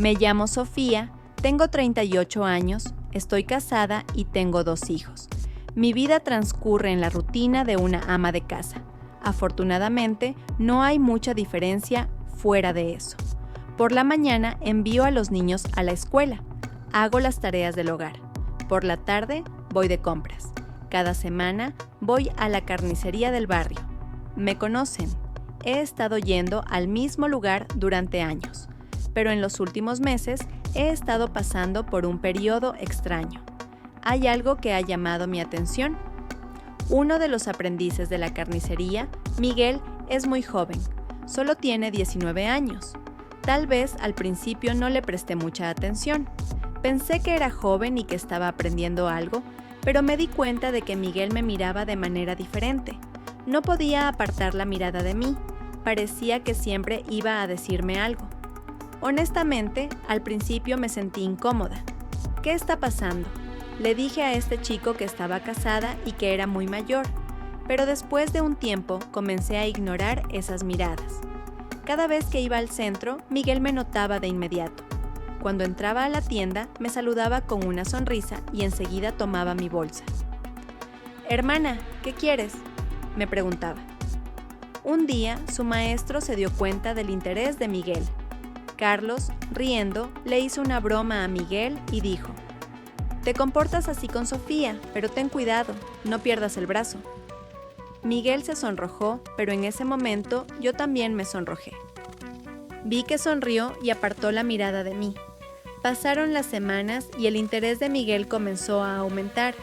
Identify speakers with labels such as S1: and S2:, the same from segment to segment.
S1: Me llamo Sofía, tengo 38 años, estoy casada y tengo 2 hijos. Mi vida transcurre en la rutina de una ama de casa. Afortunadamente, no hay mucha diferencia fuera de eso. Por la mañana envío a los niños a la escuela. Hago las tareas del hogar. Por la tarde voy de compras. Cada semana voy a la carnicería del barrio. Me conocen. He estado yendo al mismo lugar durante años, pero en los últimos meses he estado pasando por un periodo extraño. Hay algo que ha llamado mi atención. Uno de los aprendices de la carnicería, Miguel, es muy joven. Solo tiene 19 años. Tal vez al principio no le presté mucha atención. Pensé que era joven y que estaba aprendiendo algo, pero me di cuenta de que Miguel me miraba de manera diferente. No podía apartar la mirada de mí. Parecía que siempre iba a decirme algo. Honestamente, al principio me sentí incómoda. ¿Qué está pasando? Le dije a este chico que estaba casada y que era muy mayor, pero después de un tiempo comencé a ignorar esas miradas. Cada vez que iba al centro, Miguel me notaba de inmediato. Cuando entraba a la tienda, me saludaba con una sonrisa y enseguida tomaba mi bolsa. «Hermana, ¿qué quieres?», me preguntaba. Un día, su maestro se dio cuenta del interés de Miguel. Carlos, riendo, le hizo una broma a Miguel y dijo: «Te comportas así con Sofía, pero ten cuidado, no pierdas el brazo». Miguel se sonrojó, pero en ese momento yo también me sonrojé. Vi que sonrió y apartó la mirada de mí. Pasaron las semanas y el interés de Miguel comenzó a aumentar.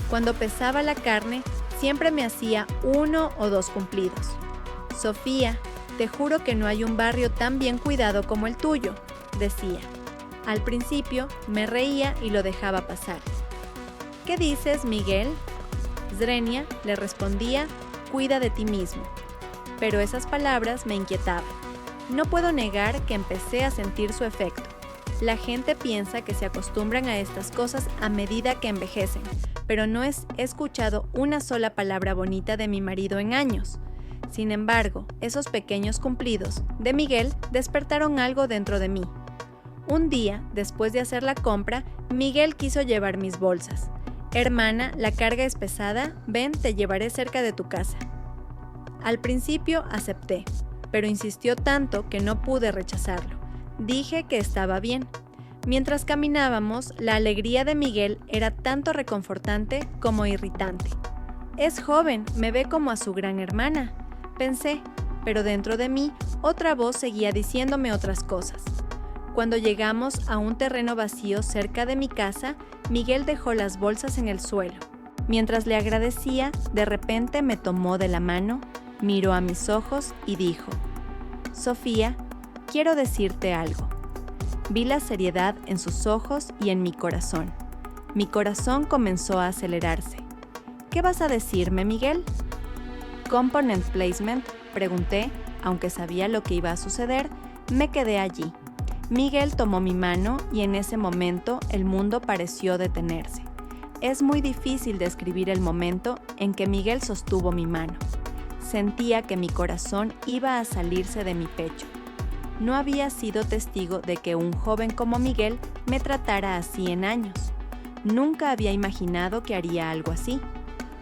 S1: Cuando pesaba la carne, siempre me hacía 1 o 2 cumplidos. «Sofía, te juro que no hay un barrio tan bien cuidado como el tuyo», decía. Al principio me reía y lo dejaba pasar. «¿Qué dices, Miguel?». Zrenia le respondía: «Cuida de ti mismo». Pero esas palabras me inquietaban. No puedo negar que empecé a sentir su efecto. La gente piensa que se acostumbran a estas cosas a medida que envejecen, pero no he escuchado una sola palabra bonita de mi marido en años. Sin embargo, esos pequeños cumplidos de Miguel despertaron algo dentro de mí. Un día, después de hacer la compra, Miguel quiso llevar mis bolsas. «Hermana, la carga es pesada, ven, te llevaré cerca de tu casa». Al principio acepté, pero insistió tanto que no pude rechazarlo. Dije que estaba bien. Mientras caminábamos, la alegría de Miguel era tanto reconfortante como irritante. «Es joven, me ve como a su gran hermana», pensé, pero dentro de mí otra voz seguía diciéndome otras cosas. Cuando llegamos a un terreno vacío cerca de mi casa, Miguel dejó las bolsas en el suelo. Mientras le agradecía, de repente me tomó de la mano, miró a mis ojos y dijo: «Sofía, quiero decirte algo». Vi la seriedad en sus ojos y en mi corazón. Mi corazón comenzó a acelerarse. «¿Qué vas a decirme, Miguel?». «Component placement», pregunté, aunque sabía lo que iba a suceder, me quedé allí. Miguel tomó mi mano y en ese momento el mundo pareció detenerse. Es muy difícil describir el momento en que Miguel sostuvo mi mano. Sentía que mi corazón iba a salirse de mi pecho. No había sido testigo de que un joven como Miguel me tratara así en años. Nunca había imaginado que haría algo así.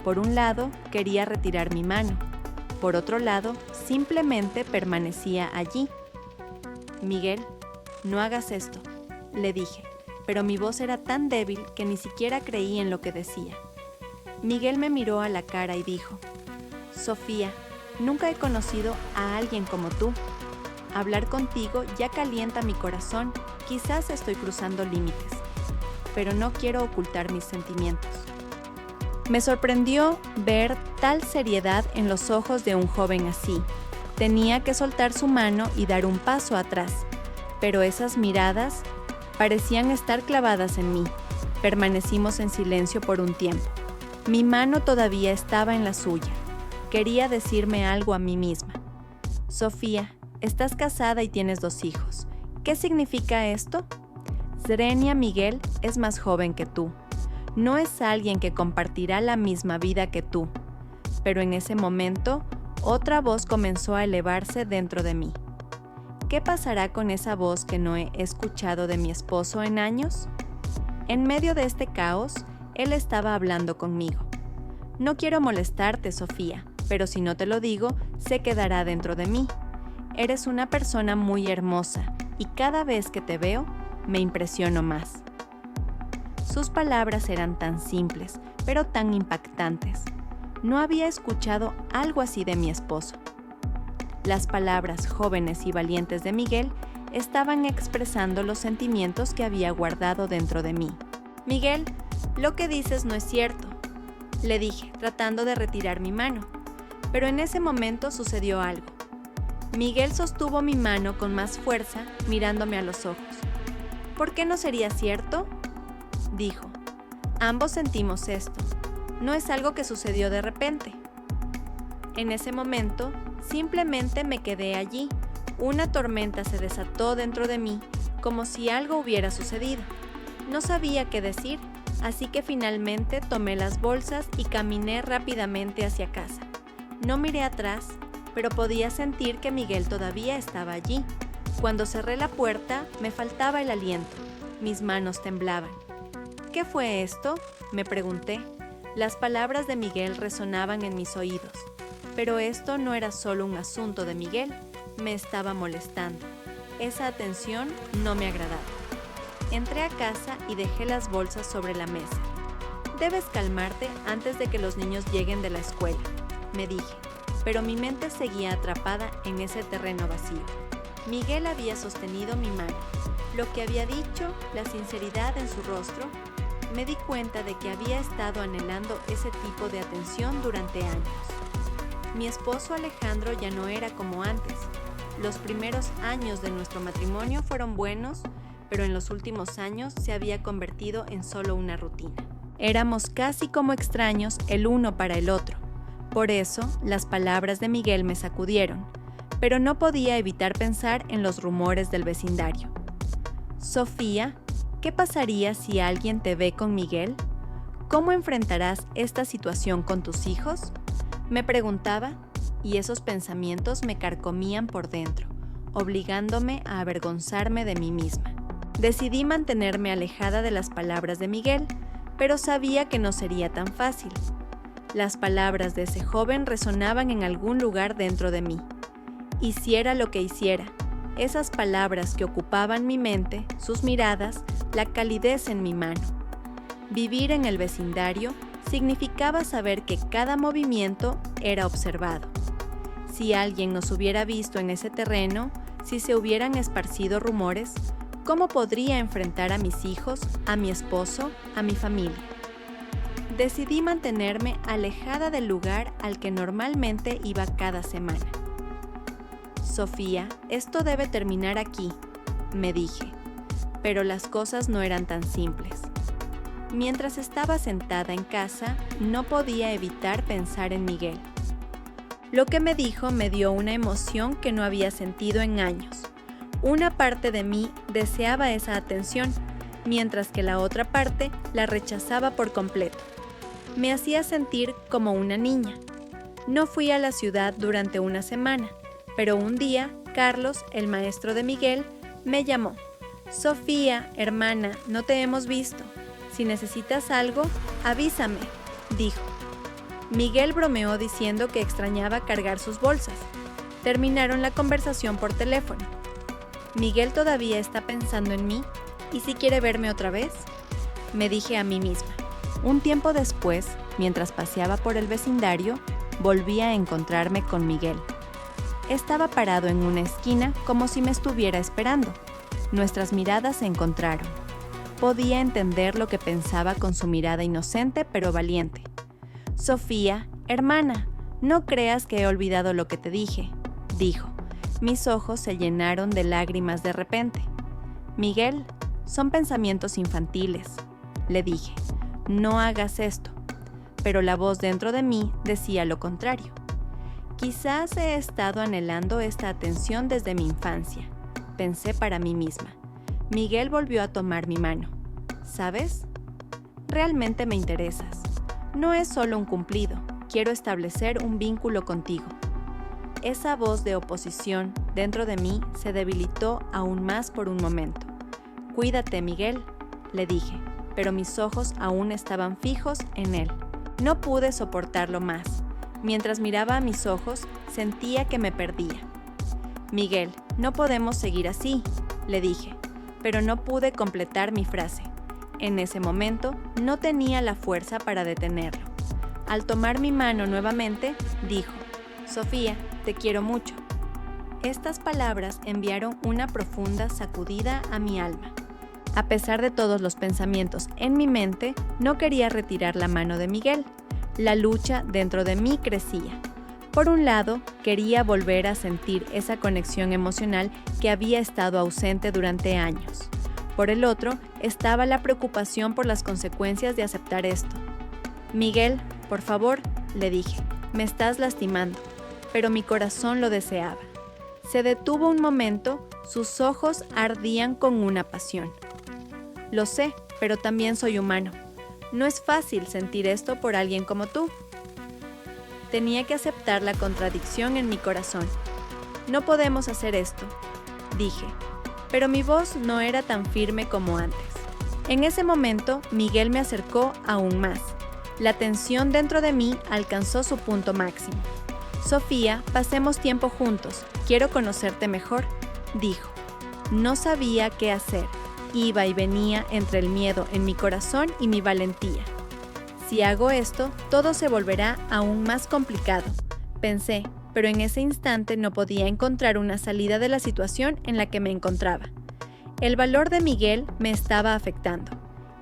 S1: Por un lado, quería retirar mi mano. Por otro lado, simplemente permanecía allí. «Miguel, no hagas esto», le dije, pero mi voz era tan débil que ni siquiera creí en lo que decía. Miguel me miró a la cara y dijo: «Sofía, nunca he conocido a alguien como tú. Hablar contigo ya calienta mi corazón, quizás estoy cruzando límites, pero no quiero ocultar mis sentimientos». Me sorprendió ver tal seriedad en los ojos de un joven así. Tenía que soltar su mano y dar un paso atrás, pero esas miradas parecían estar clavadas en mí. Permanecimos en silencio por un tiempo. Mi mano todavía estaba en la suya. Quería decirme algo a mí misma. «Sofía, estás casada y tienes 2 hijos. ¿Qué significa esto? Zrenia Miguel es más joven que tú. No es alguien que compartirá la misma vida que tú». Pero en ese momento, otra voz comenzó a elevarse dentro de mí. ¿Qué pasará con esa voz que no he escuchado de mi esposo en años? En medio de este caos, él estaba hablando conmigo. No quiero molestarte, Sofía, pero si no te lo digo, se quedará dentro de mí. Eres una persona muy hermosa y cada vez que te veo, me impresiono más. Sus palabras eran tan simples, pero tan impactantes. No había escuchado algo así de mi esposo. Las palabras jóvenes y valientes de Miguel estaban expresando los sentimientos que había guardado dentro de mí. Miguel, lo que dices no es cierto, le dije, tratando de retirar mi mano. Pero en ese momento sucedió algo. Miguel sostuvo mi mano con más fuerza, mirándome a los ojos. ¿Por qué no sería cierto?, dijo. Ambos sentimos esto. No es algo que sucedió de repente. En ese momento, simplemente me quedé allí. Una tormenta se desató dentro de mí, como si algo hubiera sucedido. No sabía qué decir, así que finalmente tomé las bolsas y caminé rápidamente hacia casa. No miré atrás, pero podía sentir que Miguel todavía estaba allí. Cuando cerré la puerta, me faltaba el aliento. Mis manos temblaban. ¿Qué fue esto?, me pregunté. Las palabras de Miguel resonaban en mis oídos. Pero esto no era solo un asunto de Miguel, me estaba molestando. Esa atención no me agradaba. Entré a casa y dejé las bolsas sobre la mesa. Debes calmarte antes de que los niños lleguen de la escuela, me dije, pero mi mente seguía atrapada en ese terreno vacío. Miguel había sostenido mi mano. Lo que había dicho, la sinceridad en su rostro, me di cuenta de que había estado anhelando ese tipo de atención durante años. Mi esposo Alejandro ya no era como antes. Los primeros años de nuestro matrimonio fueron buenos, pero en los últimos años se había convertido en solo una rutina. Éramos casi como extraños el uno para el otro. Por eso, las palabras de Miguel me sacudieron, pero no podía evitar pensar en los rumores del vecindario. Sofía, ¿qué pasaría si alguien te ve con Miguel? ¿Cómo enfrentarás esta situación con tus hijos?, me preguntaba, y esos pensamientos me carcomían por dentro, obligándome a avergonzarme de mí misma. Decidí mantenerme alejada de las palabras de Miguel, pero sabía que no sería tan fácil. Las palabras de ese joven resonaban en algún lugar dentro de mí. Hiciera lo que hiciera, esas palabras que ocupaban mi mente, sus miradas, la calidez en mi mano. Vivir en el vecindario significaba saber que cada movimiento era observado. Si alguien nos hubiera visto en ese terreno, si se hubieran esparcido rumores, ¿cómo podría enfrentar a mis hijos, a mi esposo, a mi familia? Decidí mantenerme alejada del lugar al que normalmente iba cada semana. Sofía, esto debe terminar aquí, me dije, pero las cosas no eran tan simples. Mientras estaba sentada en casa, no podía evitar pensar en Miguel. Lo que me dijo me dio una emoción que no había sentido en años. Una parte de mí deseaba esa atención, mientras que la otra parte la rechazaba por completo. Me hacía sentir como una niña. No fui a la ciudad durante una semana, pero un día, Carlos, el maestro de Miguel, me llamó. Sofía, hermana, no te hemos visto. Si necesitas algo, avísame, dijo. Miguel bromeó diciendo que extrañaba cargar sus bolsas. Terminaron la conversación por teléfono. ¿Miguel todavía está pensando en mí? ¿Y si quiere verme otra vez?, me dije a mí misma. Un tiempo después, mientras paseaba por el vecindario, volví a encontrarme con Miguel. Estaba parado en una esquina como si me estuviera esperando. Nuestras miradas se encontraron. Podía entender lo que pensaba con su mirada inocente pero valiente. Sofía, hermana, no creas que he olvidado lo que te dije, dijo. Mis ojos se llenaron de lágrimas de repente. Miguel, son pensamientos infantiles, le dije. No hagas esto. Pero la voz dentro de mí decía lo contrario. Quizás he estado anhelando esta atención desde mi infancia, pensé para mí misma. Miguel volvió a tomar mi mano. ¿Sabes? Realmente me interesas. No es solo un cumplido, quiero establecer un vínculo contigo. esa voz de oposición dentro de mí se debilitó aún más por un momento. «Cuídate, Miguel», le dije, pero mis ojos aún estaban fijos en él. No pude soportarlo más. Mientras miraba a mis ojos, sentía que me perdía. «Miguel, no podemos seguir así», le dije, pero no pude completar mi frase. En ese momento, no tenía la fuerza para detenerlo. Al tomar mi mano nuevamente, dijo: «Sofía, te quiero mucho». Estas palabras enviaron una profunda sacudida a mi alma. A pesar de todos los pensamientos en mi mente, no quería retirar la mano de Miguel. La lucha dentro de mí crecía. Por un lado, quería volver a sentir esa conexión emocional que había estado ausente durante años. Por el otro, estaba la preocupación por las consecuencias de aceptar esto. «Miguel, por favor», le dije, «me estás lastimando», pero mi corazón lo deseaba. Se detuvo un momento, sus ojos ardían con una pasión. «Lo sé, pero también soy humano. No es fácil sentir esto por alguien como tú». Tenía que aceptar la contradicción en mi corazón. «No podemos hacer esto», dije, pero mi voz no era tan firme como antes. En ese momento, Miguel me acercó aún más. La tensión dentro de mí alcanzó su punto máximo. «Sofía, pasemos tiempo juntos. Quiero conocerte mejor», dijo. No sabía qué hacer. Iba y venía entre el miedo en mi corazón y mi valentía. «Si hago esto, todo se volverá aún más complicado», pensé, pero en ese instante no podía encontrar una salida de la situación en la que me encontraba. El valor de Miguel me estaba afectando.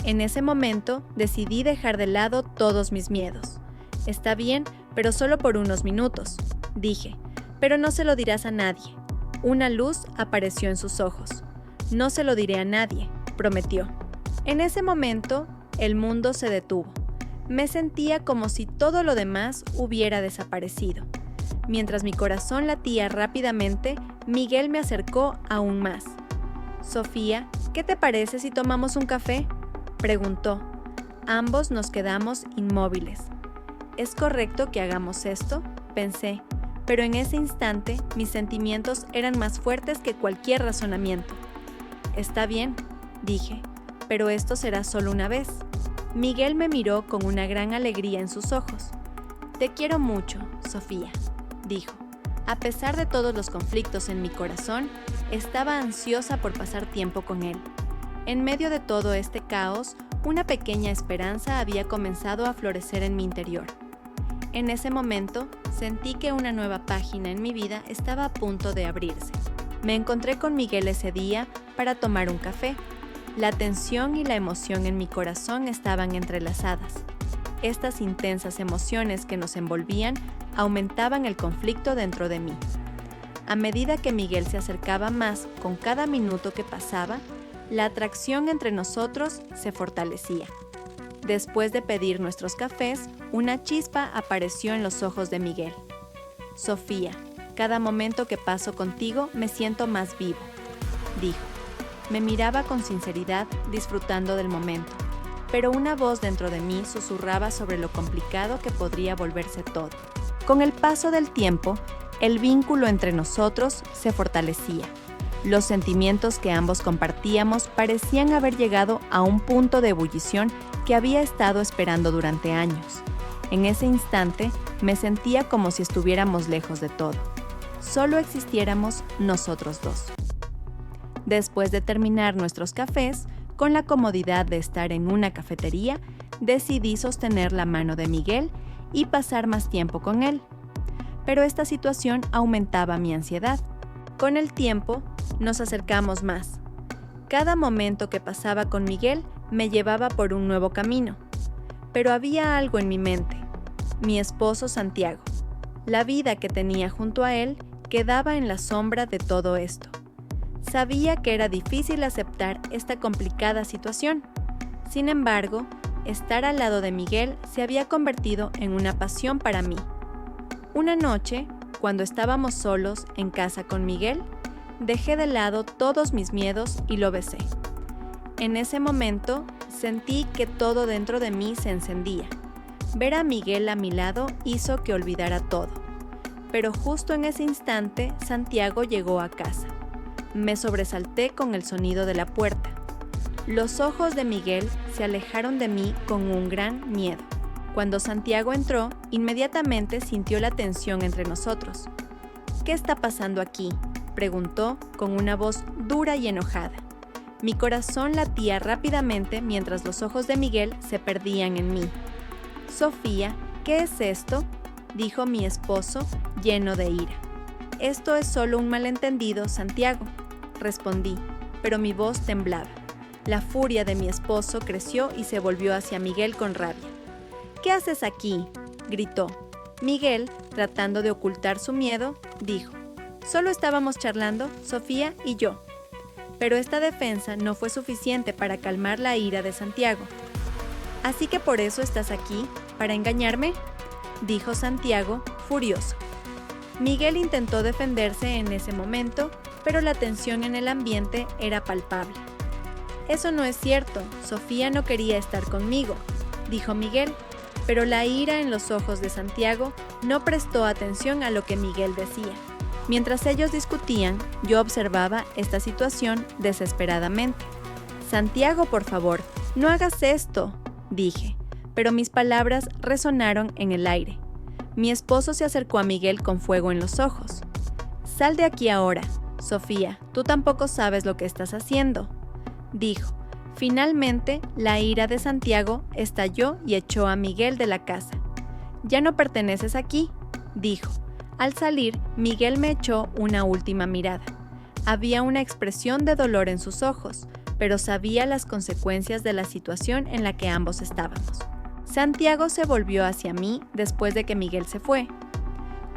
S1: En ese momento decidí dejar de lado todos mis miedos. «Está bien, pero solo por unos minutos», dije, «pero no se lo dirás a nadie». Una luz apareció en sus ojos. «No se lo diré a nadie», prometió. En ese momento, el mundo se detuvo. Me sentía como si todo lo demás hubiera desaparecido. Mientras mi corazón latía rápidamente, Miguel me acercó aún más. «Sofía, ¿qué te parece si tomamos un café?», preguntó. Ambos nos quedamos inmóviles. «¿Es correcto que hagamos esto?», pensé, pero en ese instante mis sentimientos eran más fuertes que cualquier razonamiento. «Está bien», dije, «pero esto será solo una vez». Miguel me miró con una gran alegría en sus ojos. «Te quiero mucho, Sofía», dijo. A pesar de todos los conflictos en mi corazón, estaba ansiosa por pasar tiempo con él. En medio de todo este caos, una pequeña esperanza había comenzado a florecer en mi interior. En ese momento, sentí que una nueva página en mi vida estaba a punto de abrirse. Me encontré con Miguel ese día para tomar un café. La tensión y la emoción en mi corazón estaban entrelazadas. Estas intensas emociones que nos envolvían aumentaban el conflicto dentro de mí. A medida que Miguel se acercaba más con cada minuto que pasaba, la atracción entre nosotros se fortalecía. Después de pedir nuestros cafés, una chispa apareció en los ojos de Miguel. «Sofía, cada momento que paso contigo me siento más vivo», dijo. Me miraba con sinceridad, disfrutando del momento, pero una voz dentro de mí susurraba sobre lo complicado que podría volverse todo. Con el paso del tiempo, el vínculo entre nosotros se fortalecía. Los sentimientos que ambos compartíamos parecían haber llegado a un punto de ebullición que había estado esperando durante años. En ese instante, me sentía como si estuviéramos lejos de todo. Solo existiéramos nosotros dos. Después de terminar nuestros cafés, con la comodidad de estar en una cafetería, decidí sostener la mano de Miguel y pasar más tiempo con él. Pero esta situación aumentaba mi ansiedad. Con el tiempo, nos acercamos más. Cada momento que pasaba con Miguel me llevaba por un nuevo camino. Pero había algo en mi mente. Mi esposo Santiago. La vida que tenía junto a él quedaba en la sombra de todo esto. Sabía que era difícil aceptar esta complicada situación. Sin embargo, estar al lado de Miguel se había convertido en una pasión para mí. Una noche, cuando estábamos solos en casa con Miguel, dejé de lado todos mis miedos y lo besé. En ese momento, sentí que todo dentro de mí se encendía. Ver a Miguel a mi lado hizo que olvidara todo. pero justo en ese instante Santiago llegó a casa. Me sobresalté con el sonido de la puerta. Los ojos de Miguel se alejaron de mí con un gran miedo. Cuando Santiago entró, inmediatamente sintió la tensión entre nosotros. «¿Qué está pasando aquí?», preguntó con una voz dura y enojada. Mi corazón latía rápidamente mientras los ojos de Miguel se perdían en mí. «Sofía, ¿qué es esto?», dijo mi esposo, lleno de ira. «Esto es solo un malentendido, Santiago», respondí, pero mi voz temblaba. La furia de mi esposo creció y se volvió hacia Miguel con rabia. «¿Qué haces aquí?», gritó. Miguel, tratando de ocultar su miedo, dijo: «Solo estábamos charlando, Sofía y yo». Pero esta defensa no fue suficiente para calmar la ira de Santiago. «¿Así que por eso estás aquí, para engañarme?», dijo Santiago, furioso. Miguel intentó defenderse en ese momento, pero la tensión en el ambiente era palpable. «Eso no es cierto, Sofía no quería estar conmigo», dijo Miguel, pero la ira en los ojos de Santiago no prestó atención a lo que Miguel decía. Mientras ellos discutían, yo observaba esta situación desesperadamente. «Santiago, por favor, no hagas esto», dije, pero mis palabras resonaron en el aire. Mi esposo se acercó a Miguel con fuego en los ojos. «Sal de aquí ahora, Sofía, tú tampoco sabes lo que estás haciendo», dijo. Finalmente, la ira de Santiago estalló y echó a Miguel de la casa. «Ya no perteneces aquí», dijo. Al salir, Miguel me echó una última mirada. Había una expresión de dolor en sus ojos, pero sabía las consecuencias de la situación en la que ambos estábamos. Santiago se volvió hacia mí después de que Miguel se fue.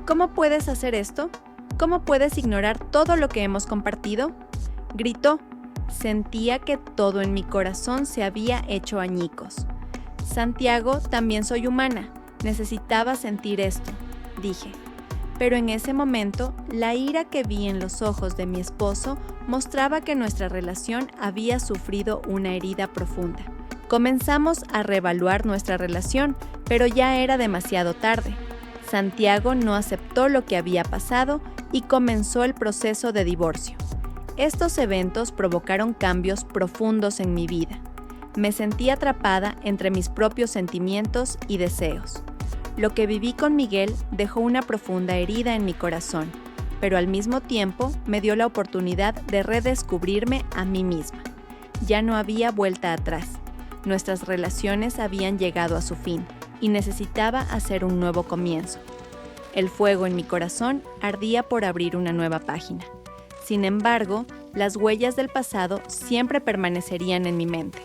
S1: «¿Cómo puedes hacer esto? ¿Cómo puedes ignorar todo lo que hemos compartido?», gritó. Sentía que todo en mi corazón se había hecho añicos. «Santiago, también soy humana. Necesitaba sentir esto», dije. Pero en ese momento, la ira que vi en los ojos de mi esposo mostraba que nuestra relación había sufrido una herida profunda. Comenzamos a reevaluar nuestra relación, pero ya era demasiado tarde. Santiago no aceptó lo que había pasado y comenzó el proceso de divorcio. Estos eventos provocaron cambios profundos en mi vida. Me sentí atrapada entre mis propios sentimientos y deseos. Lo que viví con Miguel dejó una profunda herida en mi corazón, pero al mismo tiempo me dio la oportunidad de redescubrirme a mí misma. Ya no había vuelta atrás. Nuestras relaciones habían llegado a su fin y necesitaba hacer un nuevo comienzo. El fuego en mi corazón ardía por abrir una nueva página. Sin embargo, las huellas del pasado siempre permanecerían en mi mente.